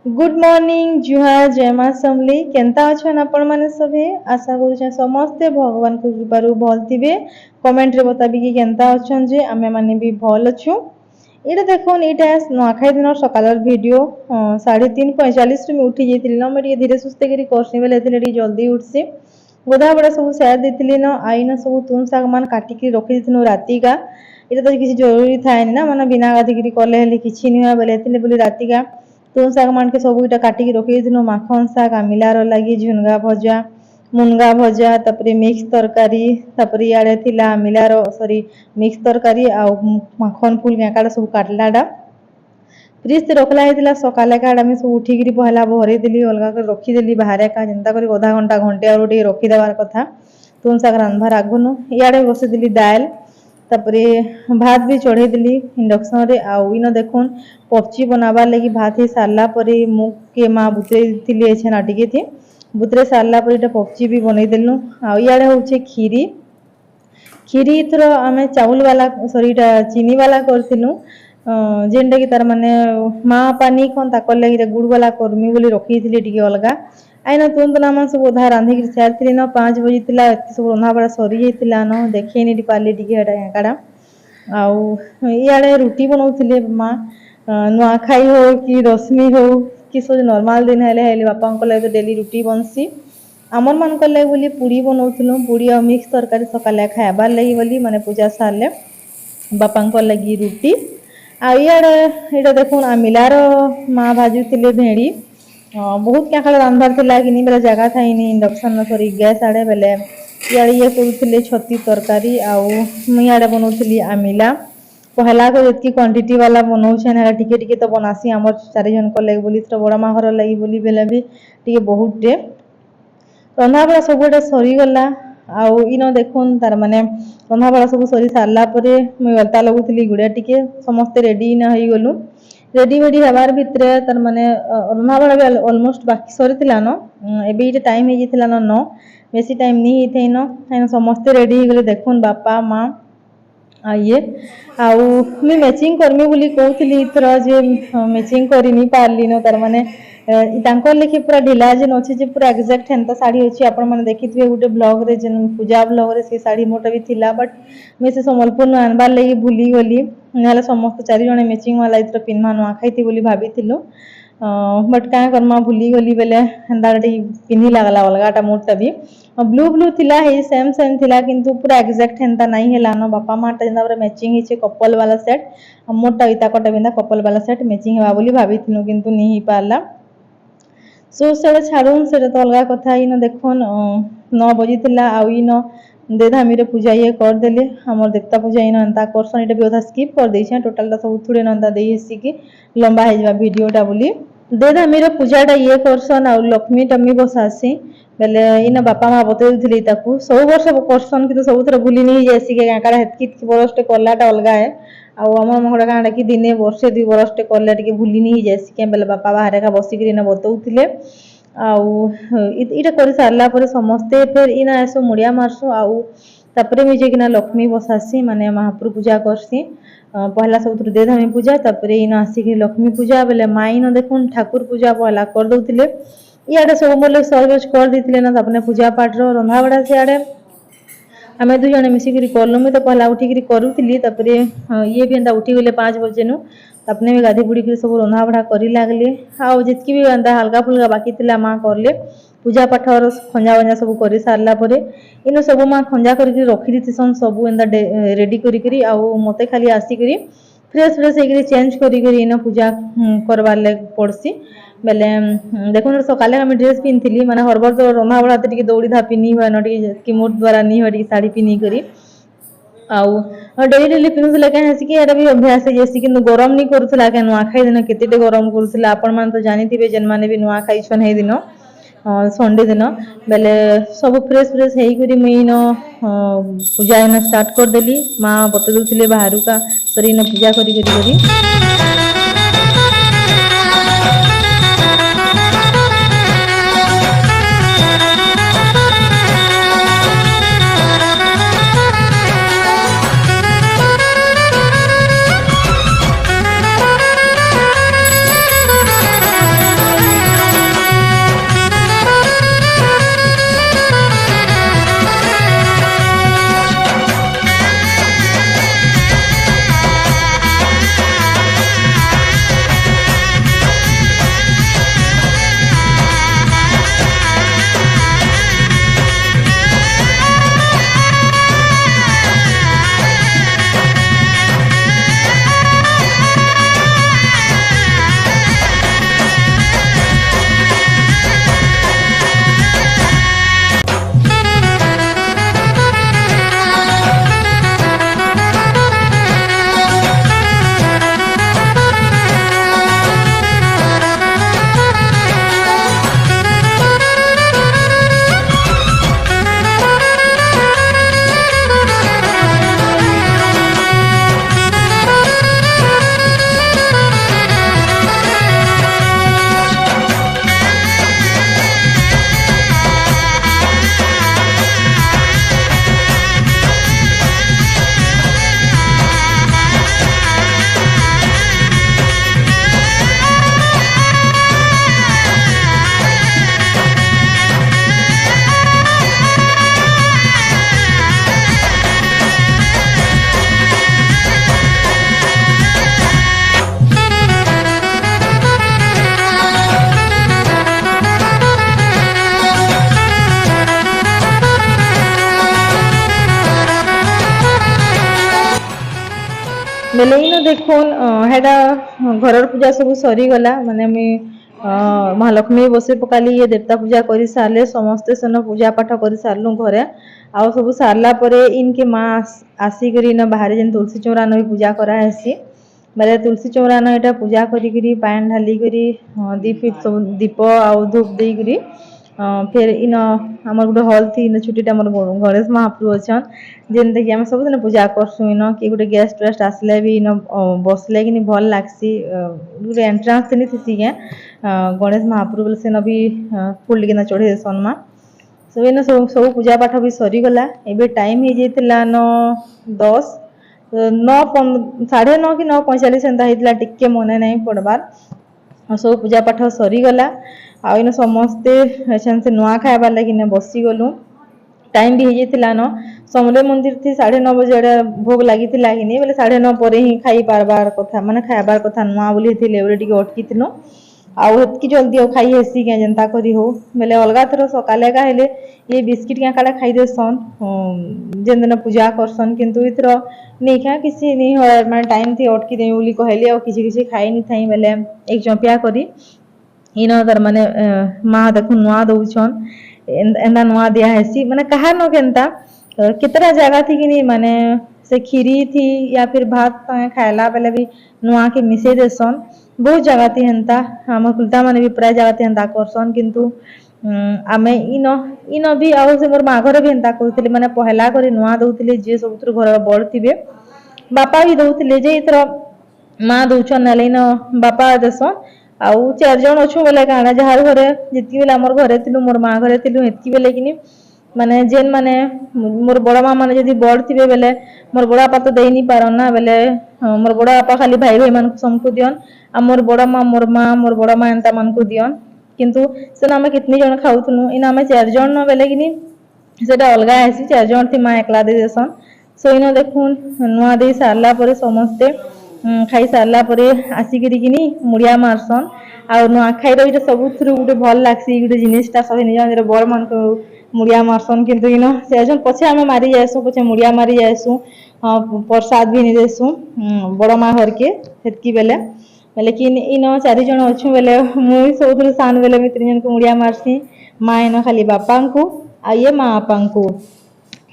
Good morning जुहार जय मां समली केनता अछन आपण माने सभे आशा करूछे समस्ते भगवान को कृपारू भल थिबे। कमेंट रे बताबी कि केनता अछन जे आमे माने भी भल अछु। एटा देखोन एटा नुआखाई दिन सकालर वीडियो 3:45 रे उठी जेतिली न मैं धीरे सुस्ते करी करसी बेले एथिले जल्दी उठसी गोधा बड़ा सब शेयर देतिली न आईना सब तुम साग मान काटी के रखि दिथिनो राती का एटा तो किसी जरूरी थाए ना माने बिना गाधी करी करले हेले किछि निया बेले एथिले बोली राती का तुम साग मान के सब इटा काटी के रखि दिथिनो माखन साग आमिलार लागि झुनगा भजा मुनगा भजा तपरे मिक्स तरकारी तपरे याडे थिला आमिलार सॉरी मिक्स तरकारी आ माखन फुल गाकाडा सब काटलाडा फ्रिज से रखला हेतिला सकाले काडा में सब उठी गिरी पहला भरे देली अलगा कर रखी देली बाहर का जनता करी आधा घंटा घंटे और टे रखी देवार कथा तुम साग रांधबार आगुनो याडे बसे देली दाल तपरे भात भी चढ़े देली इंडक्शन रे आउ इनो देखुन पपची बनाबार लगी भात ही सारला परे मुग के माँ बुतरे थिली एछे टिके थी बुतरे सारला परे पपची भी बनै देलु आ याडे होचे खीरी खीरी इथर आमे चाउल वाला सॉरी चीनी वाला करथिनु जेनटा कि तार माने माँ पानी कौन ताकर लगी गुड़ वाला करमी बोली रखी थी टिके अलगा आईना तुरंत ना मन सब उधा रांधि कि छाड़ी न 5 बजे थिला सब रंधा बड़ा सरी जाइतिला न देखै नि पारली टिके हेटा काडा आउ इयाडे रुटी बनौथिले माँ नुआ खाई हो कि रश्मि हो कि सब नॉर्मल दिन हेले हेले बापा को लगे डेली रुटी बनसी आमर मान को लगे बोली पूरी बनौथिलु पूरी और मिक्स तरकारी सकाले खाइबार लगी बोली माने पूजा सारले बापा को लगी रुटी आ इयाडे एटा देखुन आमिलार माँ भाजुथिले भेड़ी बहुत क्या खाली रांधबार थिला कि नि बेला जगह थाइनी इंडक्शन सॉरी गैस आड़े बेले इयाडे ये करूथिले छत्ती तरकारी आउ इयाडे बनौथिली आमिला पहला को जतकी क्वांटिटी वाला बनौछन हेला टिके टिके तो बनासी हमर 4 जन को लगी बोली बड़ा माँ घर लगी बोली बेले भी टिके बहुत टे रंधा बड़ा सब सरी गला आउ इन देखुन तार माने रंधा बड़ा सब सरी सारला परे मैं अलता लगुथिली गुड़िया टिके समस्ते रेडी ना होई गलु रेडी वेडी हबार भितरे तार माने रंधा बड़ा भी ऑलमोस्ट बाकी सरी थिला न एबे इटे टाइम हे जिथिला न बेसी टाइम नी हिथै न समस्ते रेडी हो गले देखुन बापा माँ आइए आउ मैं मैचिंग करमी बोली कहूली इथर जे मैचिंग करी नी पारली न तार माने तांकर लेखि पूरा ढिला जेन अछि जे पूरा एग्जैक्ट हेंता साड़ी अछि आपण माने देखिथिबे गुटे ब्लॉग रे जेन पूजा ब्लॉग रे से साड़ी मोटा भी थिला बट मैं से संबलपुर न आनबार लगी भूली गली नाले समस्त 4 जने मैचिंग वाला इथर पिनमा नुआ खाइथि बोली भाबिथिलु बट क्या करमा भूली गली बेले हेंदा पिन्ही लागला अलगाटा मोटा भी ब्लू ब्लू थिला हे सेम सेम थिला किंतु पूरा एग्जैक्ट हेंता नहीं हेला न बापा माटा जेंदा पूरा मैचिंग हिचे कपल वाला सेट मोटा इता कटा बिंदा कपल वाला सेट मैचिंग हेबा बोली भाबिथिलु किंतु नी ही पारला सो सेटा छाड़ून सेटा तो अलगा कथा इन देखुन 9 बजे थिला आउ इन दे धामी पूजा ये कर देले हमर देवता पूजा इन अंता करसन इटा भी ओधा स्किप कर देइछे टोटल सब थोड़े नंदा देई हेसी कि लंबा हे जबा वीडियोटा बोली दे धामी पूजाटा ये करसन आ लक्ष्मी टम्मी बसासी बेले इन बापा माँ बतई दिली ताकू सब वर्ष करसन कि सब थर भूली नहीं जासी के काड़ा हेतकी बरसटे करलाटा अलगा है आउ आम मगड़ा काड़ा कि दिने वर्षे 2 बरसटे करले टिके भूली नहीं जासी के बेले बापा बाहर का बसिक बतौथिले आउ इटा कर सारला पर समस्ते फिर इना ऐसो मुड़िया मारसु आउ तापरे मुझे किना लक्ष्मी बसासी माने महाप्रभु पूजा करसी पहला सब दे धामी पूजा तापरे इन आसिक लक्ष्मी पूजा बेले माँ इन देखुन ठाकुर पूजा पहला कर दौथिले इयाडे सब मोर सर्वेज कर देथिले ना अपने पूजा पाठ रो रंधा बड़ा सियाडे आमे 2 जने मिसी करी करलु मैं तो पहला उठी करी करूथिली तापरे ये भी एंदा उठी गले 5 बजे नु अपने भी गाधी बुड़ी के सब रंधा बड़ा करी लागले आउ जितकी भी एंदा हल्का फुल्का बाकी थिला माँ करले पूजा पाठ और खंजा वंजा सब करी सारला परे इन सब माँ खंजा करी रखी दिथिसन सब एंदा रेडी करी करी आउ मते खाली आसी करी फ्रेश फ्रेश हे चेंज करी करी इन पूजा करबार ले पड़सी बेले देखुन सकाले आम ड्रेस पिन्थली माने हरबर तो रंधा बड़ा टिके दौड़ी धा पिनी हुए न टिके कि मोट द्वारा नी हुए साड़ी पिनी करी आउ डेली डेली पिनुला कहीं कि एटा भी अभ्यास है जैसे कि गरम नहीं करूला क्या नुआखाई दिन केते गरम करूला आपण मान तो जानिथिबे जेन माने भी नुआखाई छन हे दिन संडे दिन बेले सब फ्रेश फ्रेश हेई करी मुई न पूजा इन स्टार्ट कर देली माँ बता दउथिले बाहरु का सरी न पूजा करी करी बेले इन देखुन हेडा घर पूजा सब सरीगला माने महालक्ष्मी बसे पकाली ये देवता पूजा कर सारे समस्ते सेन पूजा पाठ कर सारू घरे आउ सब सारला परे इनके माँ आसिक बाहर जेन तुलसी चौरा न पूजा करासी बेले तुलसी चौरा न यहाँ पूजा करी पान ढाली दीप सब दीप आउ धूप देकरी फिर इन आम गोटे हल थी इन छुट्टी मोर गणेश महाप्रभु अच्छन जेन देखिए आम सब दिन पूजा करसु इन कि गोटे गेस्ट वेस्ट आसले भी इन बसले कि भल लगसी गोटे एंट्रांस थी के गणेश महाप्रभु सेन भी फुल टिकना चढ़े देसन माँ सब इन सब पूजा पाठ भी सरीगला एबे टाइम हो जाता 9:10 9:30 कि 9:45 एंता होता टिके मन नहीं पड़बार सब पूजा पाठ सरीगला आउ समस्ते से नुआ खाइबार लगे बसी गलु टाइम भी हो जाता न समले मंदिर थी 9:30 बजे भोग लगी कि बोले 9:30 पर ही खाई पारबार कथा माने खाइबार कथा नुआ बोली टे अटकी आउ हेतकी जल्दी आउ खाई हेसी क्या जनता करी हो बेले अलगा थर सकाले का हेले ये बिस्किट क्या काला खाई देसन जेन दिन पूजा करसन किंतु इथर नहीं क्या किसी नहीं हो माने टाइम थी अटकी दे बोली कहले और किसी किसी खाई नहीं थाई बेले एक चंपिया करी इन तार माने माँ देखु नुआ दौछन एंदा नुआ दिया हेसी माने कहा न केनता कितना जगह थी कि नहीं माने से खीरी थी या फिर भात खाइला बेले भी नुआ के मिसे देसन बहुत जगह थी हेन्ता आम कुलता माने भी प्राय जगह थी हेन्ता करसन किंतु आमे इन इन भी आउ से मोर माँ घर भी हेन्ता करथिले माने पहला करे नुआ दउथिले जे सब घर बड़ थिबे बापा भी दउथिले जे इतर माँ दउछन नाले इन बापा देसन आउ 4 जन अच्छु बेले काना जहार घरे जितकी बेले आमर घरे थिलु मोर माँ घरे थिलु हेतकी बेले किनी माने जेन माने मोर बड़ा माँ माने जदी बड़ थिबे बेले मोर बड़ा बापा तो देई नी पारन ना बेले मोर बड़ा बापा खाली भाई भाई मान समको दियन आ मोर बड़ा माँ मोर बड़ा माँ एंता मान को दियन किंतु सेन आमे कितनी जन खाउथनु इन आमे 4 जन न बेले किनी सेटा अलगा आसी 4 जन थी माँ एकला दे देसन सो इन देखुन नुआ दे सारला परे समस्ते खाई सारला परे आसिकरी किनी मुड़िया मारसन आ नुआखाई रो इटा सबुथरु गोटे भल लागसी गोटे जिनिसटा सहे निज निजर बड़ मान को मुड़िया मारसन किंतु इन से जन पछे आमे मारी जायसु पछे मुड़िया मारी जायसु प्रसाद भी नहीं देसु बड़ माँ घर के हेतकी बेले लेकिन इन 4 जन अच्छु बेले मुई सब सान बेले 3 जन को मुड़िया मारसी माँ इन खाली बापा को आ ये माँ आपा को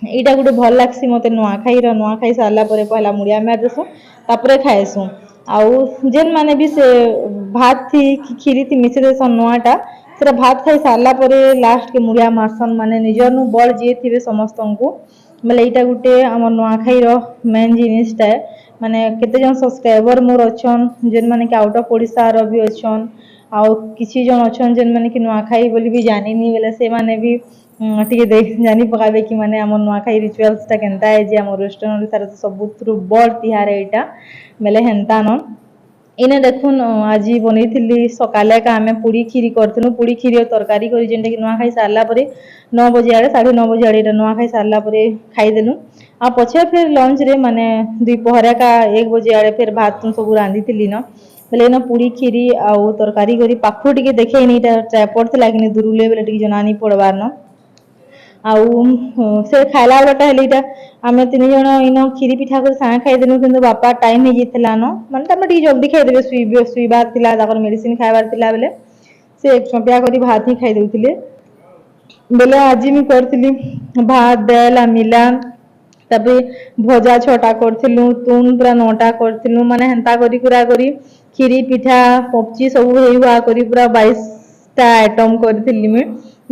एटा गोटे भल लागसी मते नुआखाई सारला परे पहला मुड़िया मार देसु तापरे खाएसु आउ जेन माने भी से भात थी खीरी थी मिसे देसन नुआटा सेटा भात खाई सारला परे लास्ट के मुड़िया मारसन माने निजर नु बड़ जे थिबे समस्त को बेले एटा गोटे हमर नुआखाई रो मेन जिनिसटा माने केते जन सब्सक्राइबर मोर अच्छन जेन माने के आउट ऑफ ओडिसा रो भी अच्छन आउ किछि जन अच्छन जेन माने कि नुआखाई बोली भी जानि नी बेले से माने भी टिके देख जानी पकाबे कि माने हमर नुआखाई रिचुअल्स ता केनता है जे हमर वेस्टर्न ओडिसा रे सबुथरु बड़ तिहार एटा बेले हेन्ता न इने देखुन आज बनई सकाले का आमे पूड़ी खीरी करथिलु पूड़ी खीरी और तरकारी करी जेंटा कि नुआखाई सारला परे 9 बजे आड़े 9:30 बजे आड़े नुआखाई सारला परे खाई देलु आ पछे फिर लंच रे माने दुपहर का 1 बजे आड़े फिर भात सब रांधी थिली न बेले न पूड़ी खीरी आउ तरकारी करी पाखु टिके देखे नीटा ट्राइपॉड थला कि दुरुले बेले टिके जनानी पड़बार न आउ से खाइला बेटा हेलीटा आमे 3 जन इन खीरी पिठा कर सां खाई देनु किंतु बापा टाइम हे जितला न माने तमे टी जल्दी खाई देबे सुईबार थिला ताकर मेडिसिन खाइबार थिला बेले से एक चंपिया करी भात ही खाई देउथिले बेले आज मी करथिली भात दाल मिला तबे भजा 6टा करथिलु तुन पूरा 9टा करथिलु माने हंता करी पूरा करी खीरी पिठा पपची सब हेई हुआ करी पूरा 22टा आइटम करथिली मी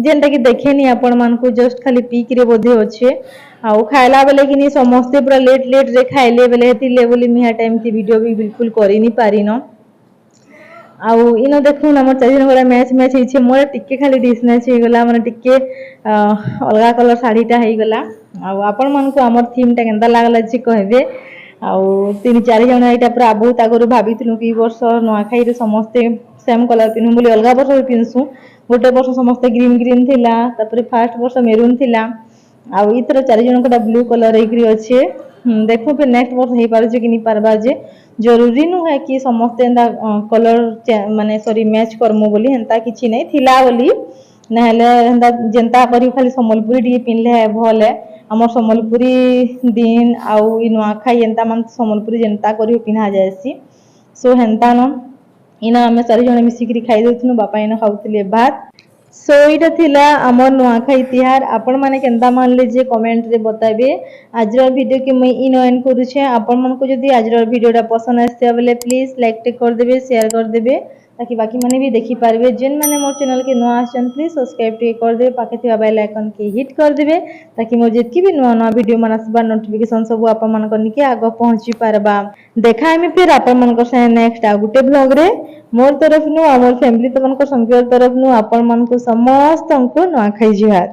जेनटा कि देखेनी आपण मान को जस्ट खाली पीक रे बोधे अच्छे आउ खाइला बेले कि समस्ते पूरा लेट लेट रे खाइले बेले हेती लेवली मिहा टाइम थी वीडियो भी बिल्कुल करी नी पारी न आउ इन देखुन हमर 4 दिन वाला मैच हिचे मोर टिके खाली डिसनेस हे गला माने टिके अलगा कलर साड़ीटा हे गला आउ आपण मान को हमर थीम टा केनता लागला जे कहबे आउ 3-4 जण एटा पूरा बहुत आगरु भाबितनु कि वर्ष नुआखाई रे समस्ते सेम कलर पिनु बोली अलगा वर्ष भी पिनसु गोटे वर्ष समस्ते ग्रीन ग्रीन थिला तापर फर्स्ट वर्ष मेरून थिला आउ इतर 4 जण कोटा ब्लू कलर एकरी अच्छे देखो फिर नेक्स्ट वर्ष हे पारे जे कि नी पारबा जे जरूरी नु है कि समस्ते एंदा कलर माने सॉरी मैच करमु बोली हेंता किछि नै थिला बोली नहले हेंदा जनता करी खाली संबलपुरी डी पिनले है भले आमर सम्बलपुरी दिन आउ इ नुआखाई एंता मान सम्बलपुरी जेनता करी पिन्हा जायसी सो हेन्ता न इना आमे चारि जण मिसिकरी खाई दउथनु बापा इना खाउतले भात सो इटा थिला आमर नुआखाई तिहार आपण माने केनता मानले जे कमेंट रे बताबे आजर वीडियो के मुई इन एंड करूछे आपण मन को जदी आजर वीडियोटा पसंद आसे बोले प्लीज लाइक टे कर देबे शेयर कर देबे ताकि बाकी माने भी देखि पारबे जेन माने मोर चैनल के नुआ आछन प्लीज सब्सक्राइब टे कर देबे पाखे थिबा बेल आइकन के हिट कर देबे ताकि मोर जेतकी भी नुआ नुआ वीडियो मन आसबा नोटिफिकेशन सब आपण मन के आगो पहुंची पारबा देखा आमी फिर आपण मन को से नेक्स्ट आ गुटे ब्लॉग रे मोर तरफ नु हमर फैमिली तमन को संग तरफ नु आपण मन को समस्त को नुआखाई जुहार।